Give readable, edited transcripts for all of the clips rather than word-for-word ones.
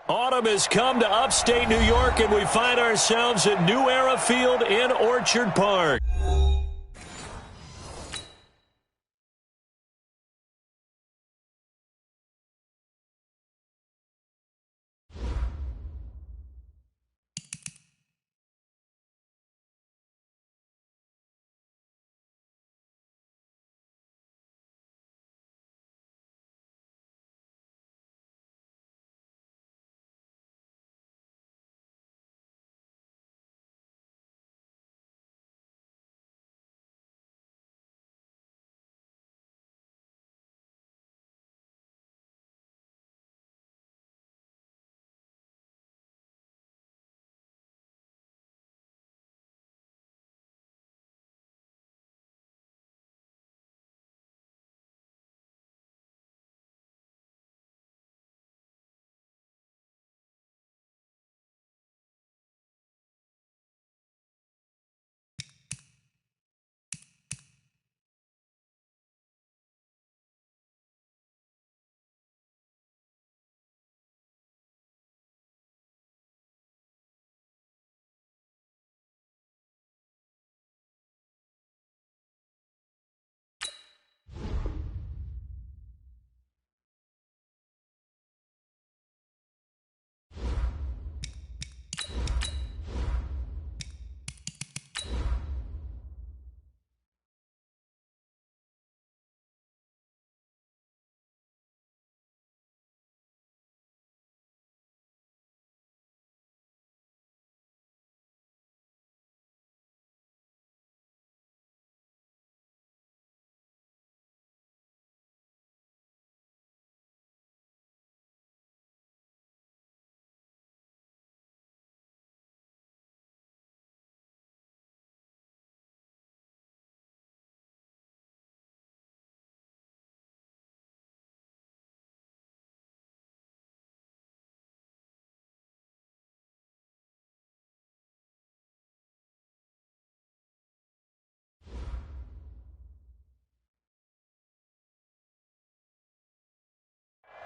Autumn has come to upstate New York, and we find ourselves at New Era Field in Orchard Park.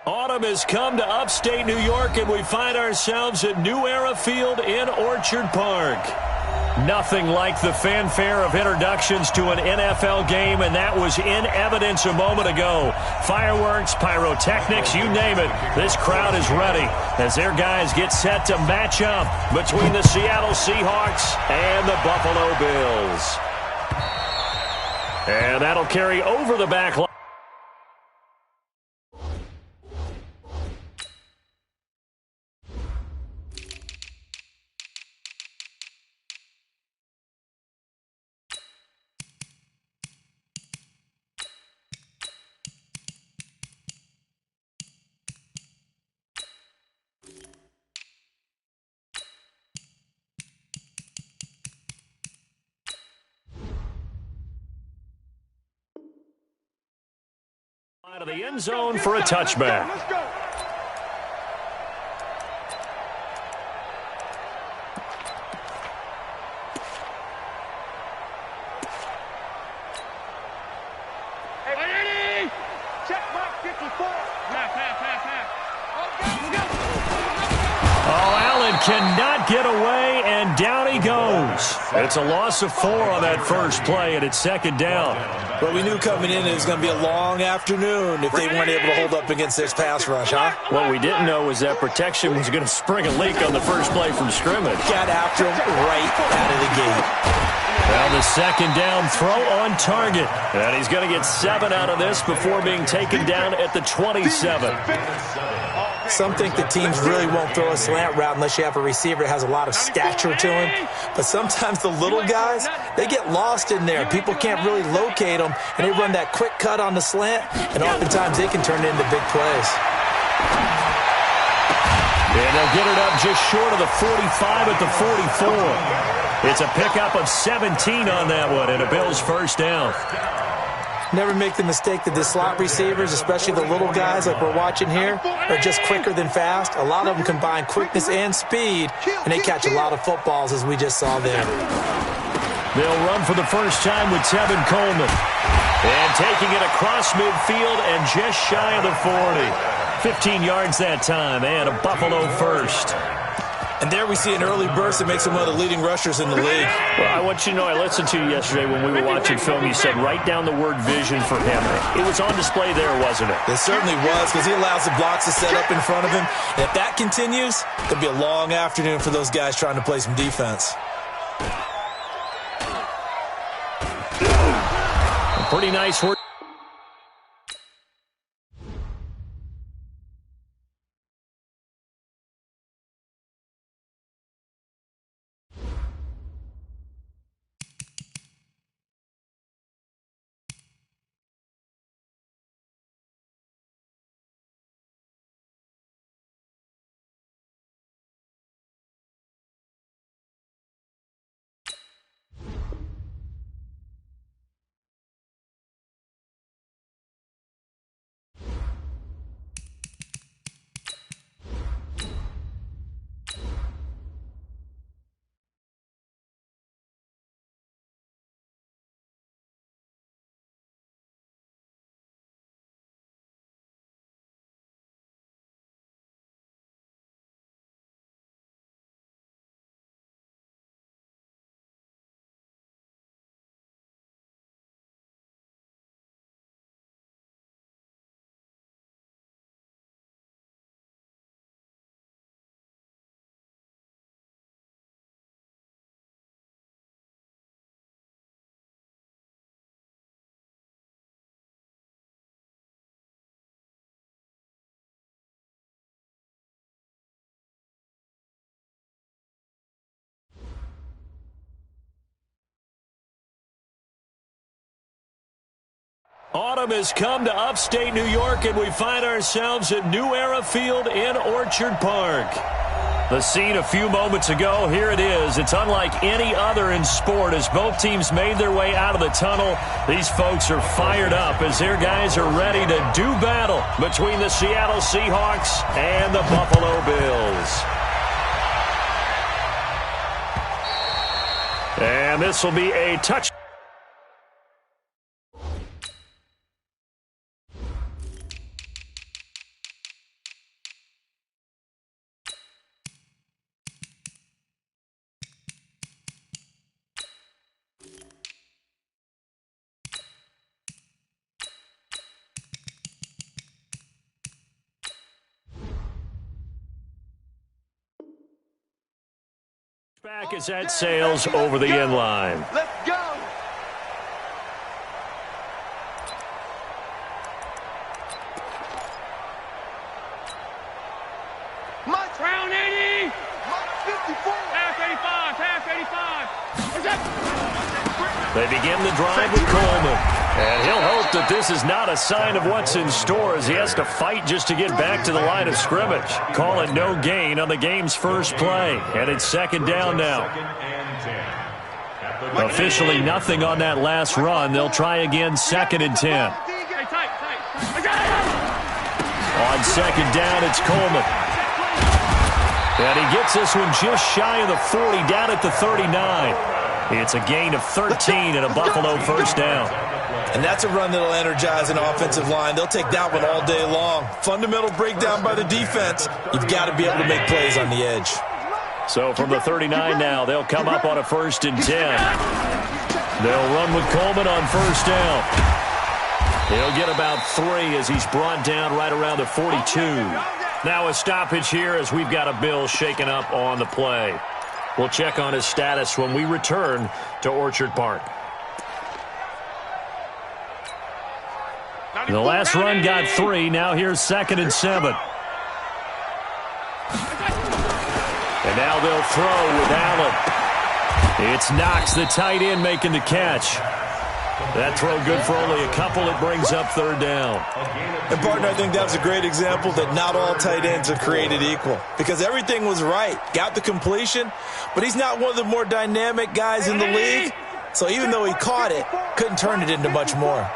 Autumn has come to upstate New York, and we find ourselves at New Era Field in Orchard Park. Nothing like the fanfare of introductions to an NFL game, and that was in evidence a moment ago. Fireworks, pyrotechnics, you name it. This crowd is ready as their guys get set to match up between the Seattle Seahawks and the Buffalo Bills. And that'll carry over the back line. Out of the end zone for a touchback. Hey, check mark 54. Oh, Allen cannot get away, and down he goes. It's a loss of 4 on that first play, and it's second down. But we knew coming in it was going to be a long afternoon if they weren't able to hold up against this pass rush, huh? What we didn't know was that protection was going to spring a leak on the first play from scrimmage. Got after him right out of the gate. Well, the second down throw on target. And he's going to get 7 out of this before being taken down at the 27. Some think the teams really won't throw a slant route unless you have a receiver that has a lot of stature to him. But sometimes the little guys, they get lost in there. People can't really locate them, and they run that quick cut on the slant, and oftentimes they can turn it into big plays. And they'll get it up just short of the 45 at the 44. It's a pickup of 17 on that one, and a Bills first down. Never make the mistake that the slot receivers, especially the little guys like we're watching here, are just quicker than fast. A lot of them combine quickness and speed, and they catch a lot of footballs, as we just saw there. They'll run for the first time with Tevin Coleman. And taking it across midfield and just shy of the 40. 15 yards that time, and a Buffalo first. And there we see an early burst that makes him one of the leading rushers in the league. Well, I want you to know, I listened to you yesterday when we were watching film. You said write down the word vision for him. It was on display there, wasn't it? It certainly was, because he allows the blocks to set up in front of him. And if that continues, it'll be a long afternoon for those guys trying to play some defense. Pretty nice work. Autumn has come to upstate New York, and we find ourselves at New Era Field in Orchard Park. The scene a few moments ago, here it is. It's unlike any other in sport as both teams made their way out of the tunnel. These folks are fired up as their guys are ready to do battle between the Seattle Seahawks and the Buffalo Bills. And this will be a touch. Back as that sails over the end line. Let's go. Mike round 80. Mike 54. Half 85. Half 85. They begin the drive with Coleman. And he'll hope that this is not a sign of what's in store as he has to fight just to get back to the line of scrimmage. Call it no gain on the game's first play. And it's second down now. Officially nothing on that last run. They'll try again, 2nd and 10. On second down, it's Coleman. And he gets this one just shy of the 40, down at the 39. It's a gain of 13 and a Buffalo first down. And that's a run that'll energize an offensive line. They'll take that one all day long. Fundamental breakdown by the defense. You've got to be able to make plays on the edge. So from the 39 now, they'll come up on a 1st and 10. They'll run with Coleman on first down. He'll get about 3 as he's brought down right around the 42. Now a stoppage here as we've got a Bill shaken up on the play. We'll check on his status when we return to Orchard Park. The last run got 3. Now here's 2nd and 7. And now they'll throw with Allen. It's Knox, the tight end, making the catch. That throw good for only a couple. It brings up 3rd down. And, partner, I think that was a great example that not all tight ends are created equal. Because everything was right. Got the completion, but he's not one of the more dynamic guys in the league. So even though he caught it, couldn't turn it into much more.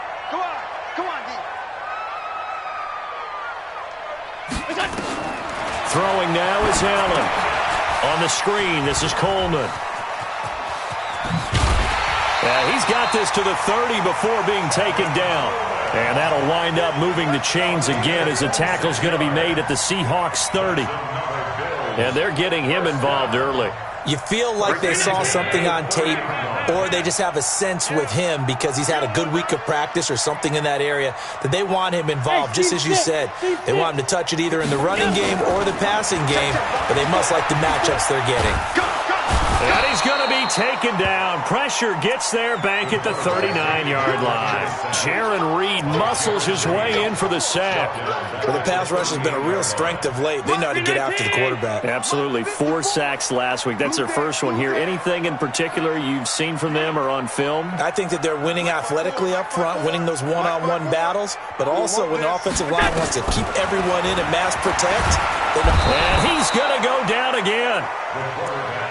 Throwing now is Allen. On the screen, this is Coleman. Yeah, he's got this to the 30 before being taken down. And that'll wind up moving the chains again as the tackle's going to be made at the Seahawks 30. And they're getting him involved early. You feel like they saw something on tape, or they just have a sense with him because he's had a good week of practice or something in that area that they want him involved, just as you said. They want him to touch it either in the running game or the passing game, but they must like the matchups they're getting. And he's going to be taken down. Pressure gets there back at the 39-yard line. Jaron Reed muscles his way in for the sack. Well, the pass rush has been a real strength of late. They know how to get after the quarterback. Absolutely. 4 sacks last week. That's their first one here. Anything in particular you've seen from them or on film? I think that they're winning athletically up front, winning those one-on-one battles, but also when the offensive line wants to keep everyone in and mass protect. And he's going to go down again.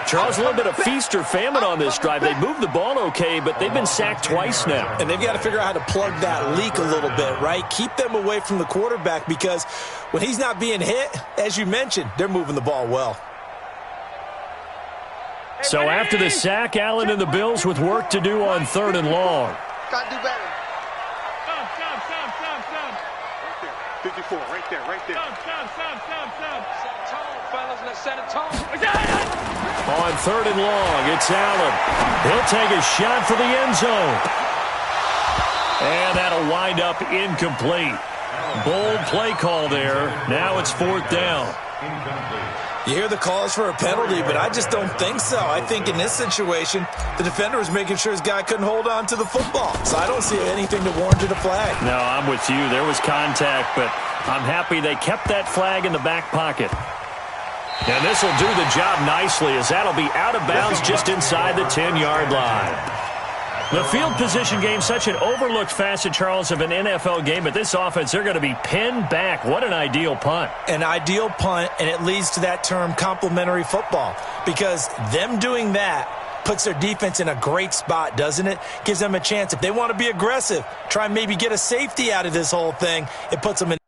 Charles, a little bit of feast or famine on this drive. They moved the ball okay, but they've been sacked twice now. And they've got to figure out how to plug that leak a little bit, right? Keep them away from the quarterback because when he's not being hit, as you mentioned, they're moving the ball well. So after the sack, Allen and the Bills with work to do on 3rd and long. Got to do better. Stop. 54, right there. Stop. Set a tone, fellas. Let's set a tone. On 3rd and long, it's Allen. He'll take a shot for the end zone. And that'll wind up incomplete. Bold play call there. Now it's 4th down. You hear the calls for a penalty, but I just don't think so. I think in this situation, the defender was making sure his guy couldn't hold on to the football. So I don't see anything that warranted a flag. No, I'm with you. There was contact, but I'm happy they kept that flag in the back pocket. And this will do the job nicely as that'll be out of bounds just inside the 10-yard line. The field position game, such an overlooked facet, Charles, of an NFL game, but this offense, they're going to be pinned back. What an ideal punt. An ideal punt, and it leads to that term complementary football because them doing that puts their defense in a great spot, doesn't it? Gives them a chance. If they want to be aggressive, try and maybe get a safety out of this whole thing, it puts them in